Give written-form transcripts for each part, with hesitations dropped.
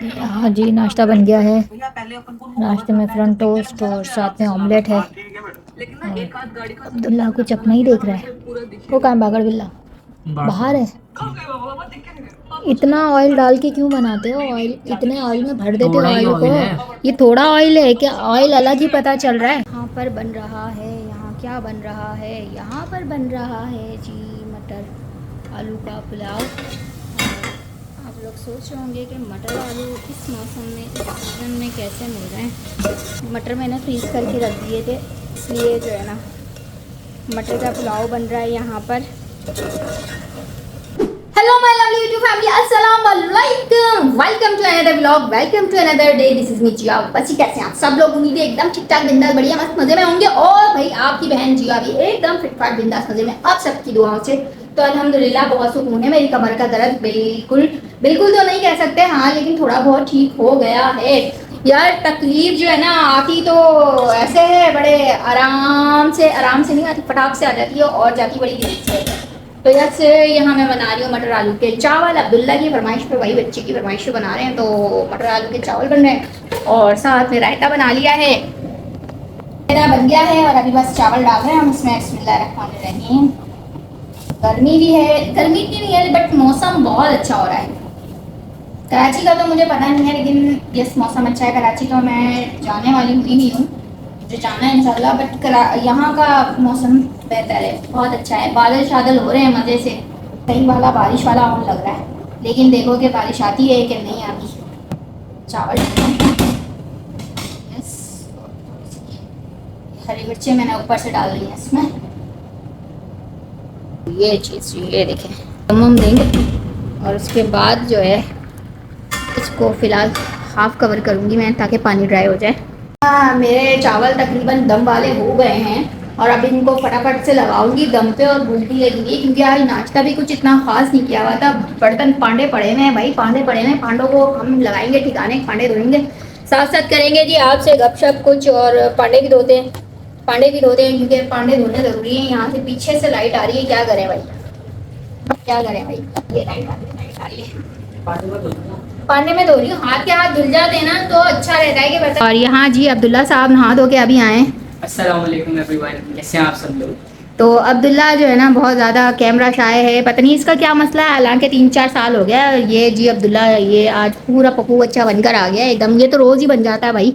हाँ जी, नाश्ता बन गया है। नाश्ते में फ्रंट टोस्ट और साथ में ऑमलेट है। और अब्दुल्ला कुछ अपना ही देख रहा है। वो कहाँ है बागड़ बिल्ला? बाहर है। इतना ऑयल डाल के क्यों बनाते हो? ऑयल इतने ऑयल में भर देते हो थोड़ा ही ऑयल को। ऑयल है। ये थोड़ा ऑयल है क्या? ऑयल अलग ही पता चल रहा है। यहाँ पर बन रहा है, यहाँ क्या बन रहा है? यहाँ पर बन रहा है जी मटर आलू का पुलाव। आप लोग सोच रहे होंगे कि मटर आलू इस मौसम में, इस सीज़न में कैसे मिल रहे हैं। मटर मैंने फ्रीज़ करके रख दिए थे, इसलिए जो है ना मटर का पुलाव बन रहा है यहाँ पर। Hello my lovely YouTube family, अस्सलाम वालेकुम, welcome to another vlog, welcome to another day. This is me Jiya. बच्ची कैसे हैं आप सब लोग? उम्मीद है एकदम ठीक ठाक, बिंदास, बढ़िया, मस्त मजे में होंगे। और भाई आपकी बहन जिया भी एकदम फिट फाट बिंदास मजे में, आप सबकी दुआओं से। तो अल्हम्दुलिल्लाह बहुत सुकून है। मेरी कमर का दर्द बिल्कुल बिल्कुल तो नहीं कह सकते, हाँ, लेकिन थोड़ा बहुत ठीक हो गया है। यार तकलीफ जो है ना आती तो ऐसे है, बड़े आराम से नहीं आती, फटाक से आ जाती है और जाती बड़ी देर से। तो जैसे यहाँ मैं बना रही हूँ मटर आलू के चावल। अब्दुल्ला की फरमाइश पे, वही बच्चे की फरमाइश पे बना रहे हैं, तो मटर आलू के चावल बन रहे हैं और साथ में रायता बना लिया है। मेरा बन गया है और अभी बस चावल डाल रहे हैं हम इसमें। बिस्मिल्लाहिर्रहमानिर्रहीम। गर्मी भी है, गर्मी भी नहीं है, बट मौसम बहुत अच्छा हो रहा है। कराची का तो मुझे पता नहीं है, लेकिन यस मौसम अच्छा है। कराची तो मैं जाने वाली हुई नहीं हूँ, मुझे जाना है इंशाल्लाह, बट यहाँ का मौसम बेहतर है, बहुत अच्छा है। बादल शादल हो रहे हैं मज़े से, कहीं वाला बारिश वाला और लग रहा है, लेकिन देखो कि बारिश आती है कि नहीं आती। चावल यस, हरी मिर्चें मैंने ऊपर से डाल दी हैं इसमें। ये चीज़ ये देखें, हम देंगे और उसके बाद जो है इसको फ़िलहाल हाफ कवर करूँगी मैं, ताकि पानी ड्राई हो जाए। हाँ, मेरे चावल तकरीबन दम वाले हो गए हैं और अब इनको फटाफट से लगाऊंगी दम पे और भूख भी लगेगी, क्योंकि आज नाश्ता भी कुछ इतना खास नहीं किया हुआ था। बर्तन पांडे पड़े हुए हैं भाई, पांडे पड़े हैं, पांडों को हम लगाएंगे ठिकाने, पांडे धोएंगे, साथ साथ करेंगे जी आपसे गपशप कुछ, और पांडे भी धोते हैं, पांडे भी धोते हैं, क्योंकि पांडे धोने ज़रूरी है। यहाँ से पीछे से लाइट आ रही है, क्या करें भाई, क्या करें भाई, ये लाइट आ रही है। पानी में धो रही हूँ, हाथ के हाथ धुल जाते हैं ना तो अच्छा रहता है कि बता। और यहाँ जी अब्दुल्ला साहब नहा धो के अभी आए। अस्सलाम वालेकुम एवरीवन, कैसे हैं आप सब लोग? तो अब्दुल्ला जो है ना बहुत ज़्यादा कैमरा शाय है, पता नहीं इसका क्या मसला है, हालांकि 3-4 साल हो गया ये जी अब्दुल्ला, ये आज पूरा पप्पू बच्चा बनकर आ गया एकदम। ये तो रोज़ ही बन जाता है भाई,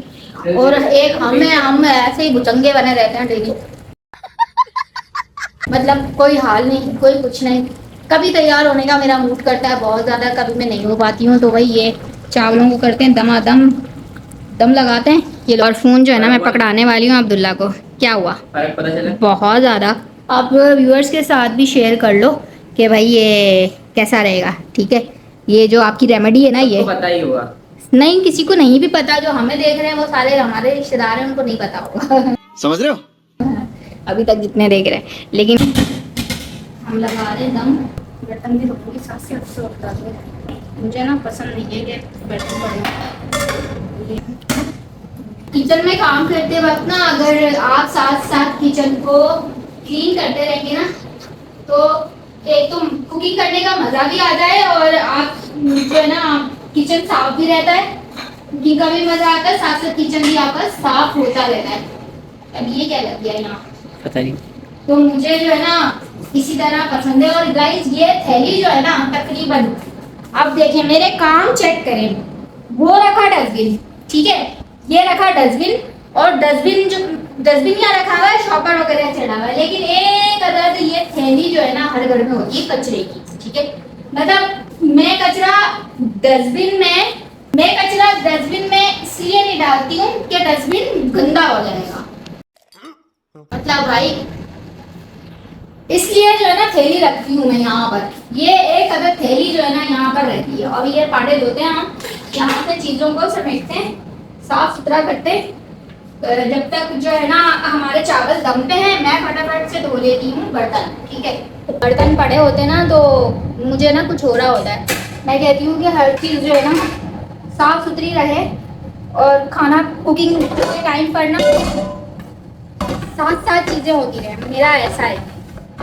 और एक हम ऐसे ही भुचंगे बने रहते हैं डेली। मतलब कोई हाल नहीं, कोई कुछ नहीं। कभी तैयार होने का मेरा मूड करता है बहुत ज़्यादा, कभी मैं नहीं हो पाती हूँ, तो भाई ये चावलों को करते हैं दमादम, दम लगाते हैं। ये और फ़ोन जो है ना मैं पकड़ाने वाली हूँ अब्दुल्ला को। क्या हुआ? फर्क पता चला? बहुत ज़्यादा। आप व्यूअर्स के साथ भी शेयर कर लो कि भाई ये कैसा रहेगा, ठीक है? ये जो आपकी रेमेडी है ना, ये पता ही होगा। नहीं, किसी को नहीं भी पता, जो हमें देख रहे हैं वो सारे हमारे रिश्तेदार हैं, उनको नहीं पता होगा। समझ रहे हो? अभी तक जितने देख रहे हैं, लेकिन हम लगा रहे दम। बर्तन भी धोने की साथ से अच्छे होता है, मुझे ना पसंद नहीं है कि बर्तन पड़े। किचन में काम करते वक्त ना अगर आप साथ साथ किचन को क्लीन करते रहेंगे ना, तो एक तो कुकिंग करने का मज़ा भी आ जाए और आप जो है ना किचन साफ भी रहता है, कुकिंग का भी मज़ा आता है, साथ साथ किचन भी आपका साफ होता रहता है। अब ये क्या लग गया यहाँ, पता नहीं। तो मुझे जो है ना इसी तरह पसंद है। और गाइस ये थैली जो है ना तकरीबन, अब देखें मेरे काम चेक करें, वो रखा डस्टबिन, ठीक है, ये रखा डस्टबिन, और डस्टबिन जो डस्टबिन यहाँ रखा हुआ है, शॉपर वगैरह चढ़ा हुआ है, लेकिन एक अदद ये थैली जो है ना हर घर में होती है कचरे की, ठीक है। मतलब मैं कचरा डस्टबिन में इसलिए नहीं डालती हूँ कि डस्टबिन गंदा हो जाएगा, मतलब भाई इसलिए जो है ना थैली रखती हूँ मैं यहाँ पर। ये एक अदद थैली जो है ना यहाँ पर रहती है, और ये पांडे धोते हैं हम, यहाँ से चीज़ों को समेटते हैं, साफ सुथरा करते हैं। जब तक जो है ना हमारे चावल दम पे हैं, मैं फटाफट से धो लेती हूँ बर्तन, ठीक है। तो बर्तन पड़े होते हैं ना तो मुझे ना कुछ हो रहा होता है, मैं कहती हूँ कि हर चीज़ जो है ना साफ सुथरी रहे, और खाना कुकिंग के टाइम पर ना साथ साथ चीज़ें होती रहे, मेरा ऐसा है।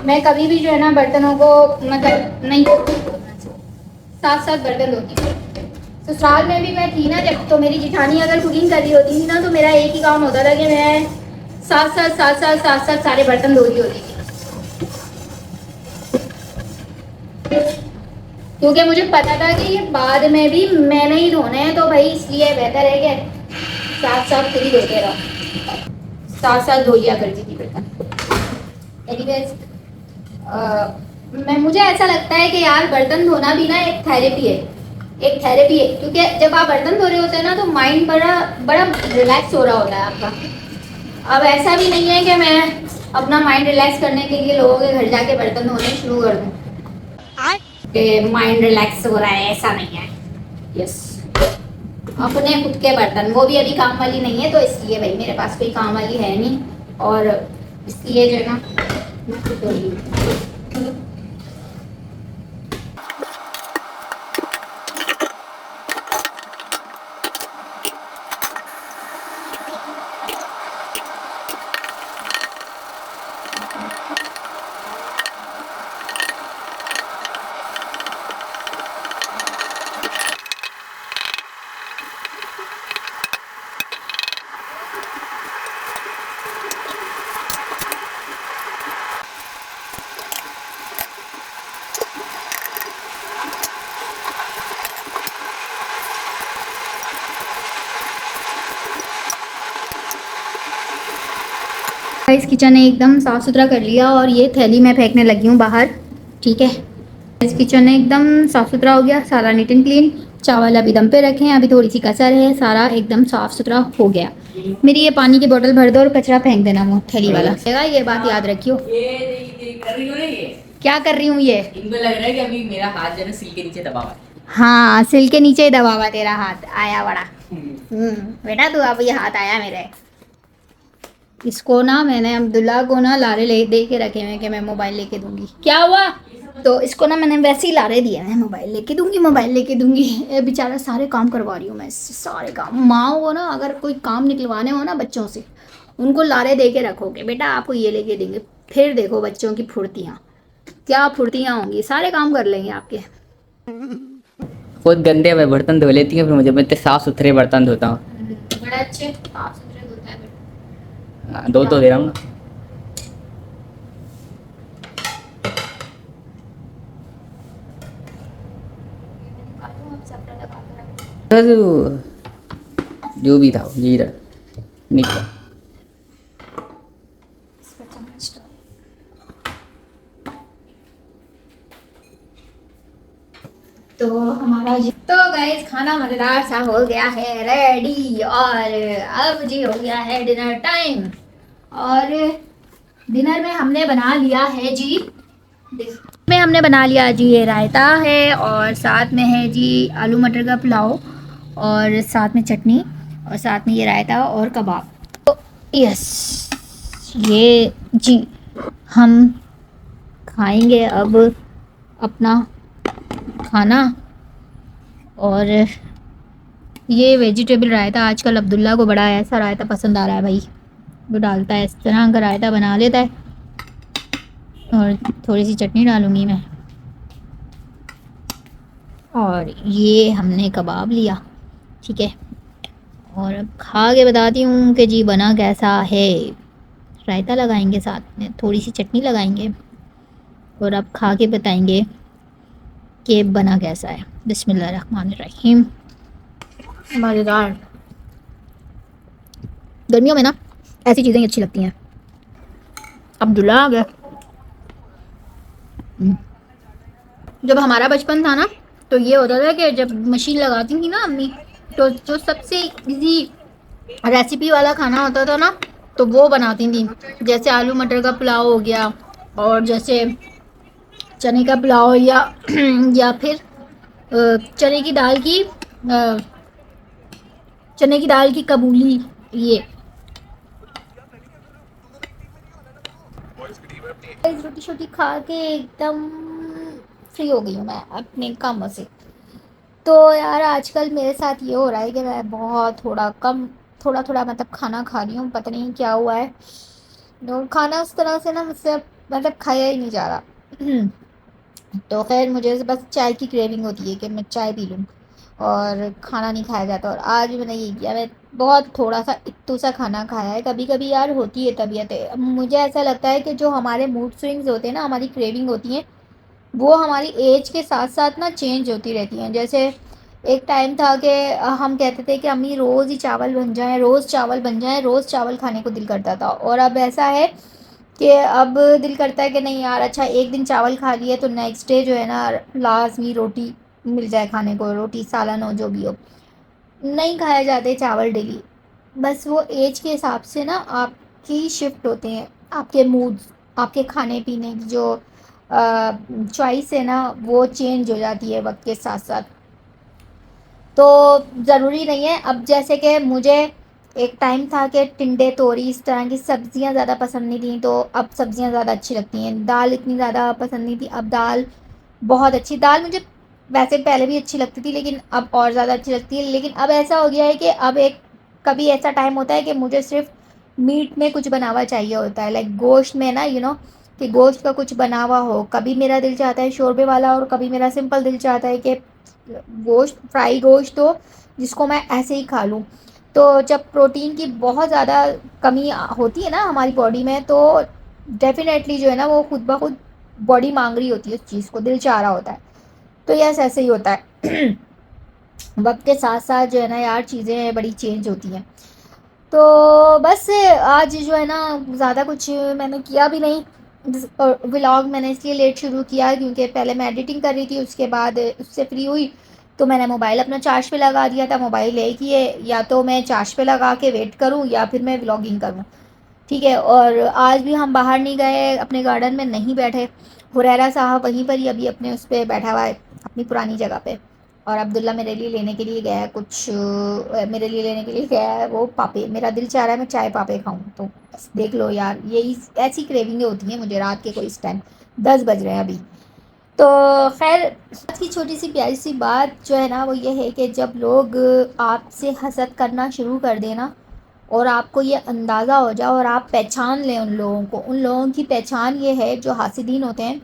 मैं कभी भी जो है ना बर्तनों को मतलब नहीं साथ साथ बर्तन धोती हूँ। ससुराल में भी मैं थी ना जब, तो मेरी जिठानी अगर कुकिंग कर रही होती थी ना, तो मेरा एक ही काम होता था कि मैं साथ साथ सारे बर्तन धो रही होती थी, क्योंकि मुझे पता था कि ये बाद में भी मैंने ही धोने हैं, तो भाई इसलिए बेहतर है कि साथ साथ खुद ही धोते रहो। साथ साथ धो लिया करती थी बर्तन। एनीवेज, मैं मुझे ऐसा लगता है कि यार बर्तन धोना भी ना एक थेरेपी है, एक थेरेपी है, क्योंकि जब आप बर्तन धो रहे होते हैं ना तो माइंड बड़ा बड़ा रिलैक्स हो रहा होता है आपका। अब ऐसा भी नहीं है कि मैं अपना माइंड रिलैक्स करने के लिए लोगों के घर जाके बर्तन धोने शुरू कर दूँ कि माइंड रिलैक्स हो रहा है, ऐसा नहीं है। यस, अपने खुद के बर्तन, वो भी अभी काम वाली नहीं है, तो इसलिए भाई मेरे पास कोई काम वाली है नहीं, और इसलिए जो है ना मैं खुद धो रही हूँ। इस किचन ने एकदम साफ़ सुथरा कर लिया, और ये थैली मैं फेंकने लगी हूँ बाहर, ठीक है। इस किचन ने एकदम साफ़ सुथरा हो गया, सारा नीट एंड क्लीन। चावल अभी दम पे रखे हैं, अभी थोड़ी सी कसर है, सारा एकदम साफ़ सुथरा हो गया। मेरी ये पानी की बोतल भर दो और कचरा फेंक देना वो थैली वाला, ये बात याद रखियो। ये कर रही हो ना ये? क्या कर रही हूँ ये? इनको लग रहा है कि अभी मेरा हाथ जो है ना सिल के नीचे दबा हुआ है। हाँ, सिल के नीचे ही दबा हुआ तेरा हाथ, आया बड़ा। बेटा तू अब ये हाथ आया मेरे। इसको ना मैंने अब्दुल्ला को ना लारे ले दे के रखे हैं कि मैं मोबाइल लेके दूंगी। क्या हुआ? तो इसको ना मैंने वैसे ही लारे दिए हैं, मोबाइल लेके दूंगी, मोबाइल लेके दूंगी। ये बेचारा सारे काम करवा रही हूँ मैं इससे, सारे काम। माँ को ना अगर कोई काम निकलवाने हो ना बच्चों से, उनको लारे दे के रखोगे, बेटा आपको ये लेके देंगे, फिर देखो बच्चों की फुर्तियाँ, क्या फुर्तियाँ होंगी, सारे काम कर लेंगे आपके। खुद गंदे हुए बर्तन धो लेती है, फिर मुझे मैं इतने साफ सुथरे बर्तन धोता हूँ। बड़ा अच्छे साफ सुथरे धोता है बेटा। हाँ, धो तो दे रहा हूँ ना। जो भी था जीरा निकला। तो हमारा तो गाइस खाना मजेदार सा हो गया है रेडी, और अब जी हो गया है डिनर टाइम। और डिनर में हमने बना लिया है जी, में हमने बना लिया जी ये रायता है, और साथ में है जी आलू मटर का पुलाव, और साथ में चटनी, और साथ में ये रायता और कबाब। तो यस, ये जी हम खाएंगे अब अपना खाना। और ये वेजिटेबल रायता आजकल अब्दुल्ला को बड़ा ऐसा रायता पसंद आ रहा है भाई, वो डालता है, इस तरह का रायता बना लेता है। और थोड़ी सी चटनी डालूंगी मैं, और ये हमने कबाब लिया, ठीक है। और अब खा के बताती हूँ कि जी बना कैसा है। रायता लगाएंगे, साथ में थोड़ी सी चटनी लगाएंगे, और अब खा के बताएंगे कि बना कैसा है। बिस्मिल्लाहिर्रहमानिर्रहीम। मज़ेदार। गर्मियों में ना ऐसी चीज़ें ही अच्छी लगती हैं। अब्दुल्ला आ गया। जब हमारा बचपन था ना, तो ये होता था कि जब मशीन लगाती थी ना अम्मी, तो जो सबसे इजी रेसिपी वाला खाना होता था ना, तो वो बनाती थी। जैसे आलू मटर का पुलाव हो गया, और जैसे चने का पुलाव, या फिर चने की दाल की कबूली। ये रोटी शोटी खा के एकदम फ्री हो गई हूँ मैं अपने कामों से। तो यार आजकल मेरे साथ ये हो रहा है कि मैं बहुत थोड़ा थोड़ा मतलब खाना खा रही हूँ, पता नहीं क्या हुआ है। तो खाना उस तरह से ना मुझसे मतलब खाया ही नहीं जा रहा। तो खैर मुझे बस चाय की क्रेविंग होती है कि मैं चाय पी लूँ, और खाना नहीं खाया जाता। और आज भी मैंने ये किया, मैं बहुत थोड़ा सा इत्तू सा खाना खाया है। कभी कभी यार होती है तबीयतें, अब मुझे ऐसा लगता है कि जो हमारे मूड स्विंग्स होते हैं ना, हमारी क्रेविंग होती हैं, वो हमारी एज के साथ साथ ना चेंज होती रहती हैं। जैसे एक टाइम था कि हम कहते थे कि अम्मी रोज़ ही चावल बन जाएं, रोज़ चावल बन जाएं, रोज़ चावल खाने को दिल करता था। और अब ऐसा है कि अब दिल करता है कि नहीं यार, अच्छा एक दिन चावल खा लिए तो नेक्स्ट डे जो है ना लाजमी रोटी मिल जाए खाने को, रोटी सालन हो जो भी हो। नहीं खाए जाते चावल डेली। बस वो एज के हिसाब से ना आपकी शिफ्ट होते हैं, आपके मूड्स, आपके खाने पीने की जो चॉइस है ना वो चेंज हो जाती है वक्त के साथ साथ। तो ज़रूरी नहीं है। अब जैसे कि मुझे एक टाइम था कि टिंडे तोरी इस तरह की सब्जियां ज़्यादा पसंद नहीं थी, तो अब सब्जियां ज़्यादा अच्छी लगती हैं। दाल इतनी ज़्यादा पसंद नहीं थी, अब दाल बहुत अच्छी। दाल मुझे वैसे पहले भी अच्छी लगती थी, लेकिन अब और ज़्यादा अच्छी लगती है। लेकिन अब ऐसा हो गया है कि अब एक कभी ऐसा टाइम होता है कि मुझे सिर्फ मीट में कुछ बना हुआ चाहिए होता है, लाइक गोश्त में ना, कि गोश्त का कुछ बना हुआ हो। कभी मेरा दिल चाहता है शोरबे वाला, और कभी मेरा सिंपल दिल चाहता है कि गोश्त, फ्राई गोश्त हो जिसको मैं ऐसे ही खा लूँ। तो जब प्रोटीन की बहुत ज़्यादा कमी होती है ना हमारी बॉडी में, तो डेफिनेटली जो है ना वो खुद ब खुद बॉडी मांग रही होती है उस चीज़ को, दिल चाह रहा होता है। तो यस, ऐसे ही होता है। वक्त के साथ साथ जो है ना यार चीज़ें बड़ी चेंज होती हैं। तो बस आज जो है ना ज़्यादा कुछ मैंने किया भी नहीं। व्लॉग मैंने इसलिए लेट शुरू किया क्योंकि पहले मैं एडिटिंग कर रही थी, उसके बाद उससे फ्री हुई तो मैंने मोबाइल अपना चार्ज पे लगा दिया था। मोबाइल एक ही है, या तो मैं चार्ज पे लगा के वेट करूं या फिर मैं व्लॉगिंग करूं। ठीक है। और आज भी हम बाहर नहीं गए, अपने गार्डन में नहीं बैठे। हुरैरा साहब वहीं पर ही अभी अपने उस पर बैठा हुआ है, अपनी पुरानी जगह पे। और अब्दुल्ला मेरे लिए लेने के लिए गया है कुछ, मेरे लिए लेने के लिए गया है वो पापे। मेरा दिल चाह रहा है मैं चाय पापे खाऊं, तो बस देख लो यार, यही ऐसी क्रेविंगें होती हैं मुझे रात के कोई इस टाइम। 10 बज रहे हैं अभी। तो खैर, आज की छोटी सी प्यारी सी बात जो है ना वो ये है कि जब लोग आपसे हसद करना शुरू कर देना, और आपको ये अंदाज़ा हो जाए और आप पहचान लें उन लोगों को। उन लोगों की पहचान ये है जो हासिदीन होते हैं,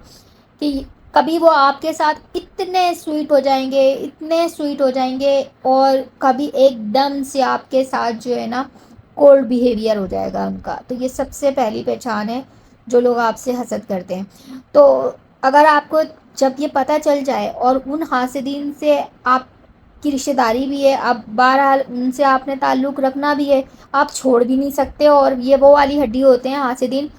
कि कभी वो आपके साथ इतने स्वीट हो जाएंगे, इतने स्वीट हो जाएंगे, और कभी एकदम से आपके साथ जो है ना कोल्ड बिहेवियर हो जाएगा उनका। तो ये सबसे पहली पहचान है जो लोग आपसे हसद करते हैं। तो अगर आपको जब ये पता चल जाए और उन हासिदीन से आपकी रिश्तेदारी भी है, अब बहरहाल उनसे आपने ताल्लुक़ रखना भी है, आप छोड़ भी नहीं सकते। और ये वो वाली हड्डी होते हैं हासिदीन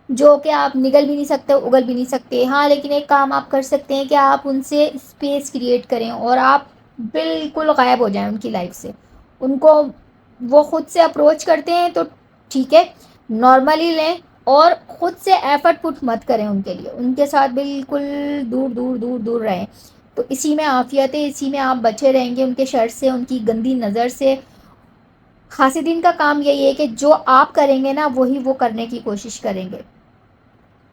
जो कि आप निगल भी नहीं सकते, उगल भी नहीं सकते। हाँ, लेकिन एक काम आप कर सकते हैं कि आप उनसे स्पेस क्रिएट करें और आप बिल्कुल गायब हो जाएं उनकी लाइफ से। उनको वो खुद से अप्रोच करते हैं तो ठीक है, नॉर्मली लें, और ख़ुद से एफर्ट पुट मत करें उनके लिए, उनके साथ बिल्कुल दूर दूर दूर दूर रहें। तो इसी में आफियत है, इसी में आप बचे रहेंगे उनके शर से, उनकी गंदी नज़र से। हासिदीन का काम यही है कि जो आप करेंगे ना वही वो करने की कोशिश करेंगे।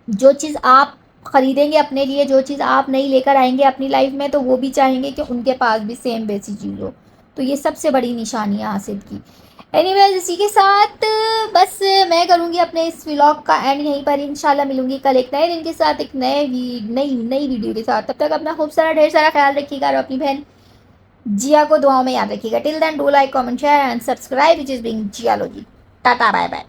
जो चीज़ आप ख़रीदेंगे अपने लिए, जो चीज़ आप नहीं लेकर आएंगे अपनी लाइफ में, तो वो भी चाहेंगे कि उनके पास भी सेम वैसी चीज़ हो। तो ये सबसे बड़ी निशानी है हासिद की। एनीवेज, इसी के साथ बस मैं करूँगी अपने इस व्लॉग का एंड यहीं पर। इंशाल्लाह मिलूंगी कल एक नए दिन के साथ, एक नई वीडियो के साथ। तब तक अपना खूब सारा ढेर सारा ख्याल रखिएगा और अपनी बहन जिया को दुआओं में याद रखिएगा। Till then do like, comment, share and subscribe which is being geology. Tata, bye bye.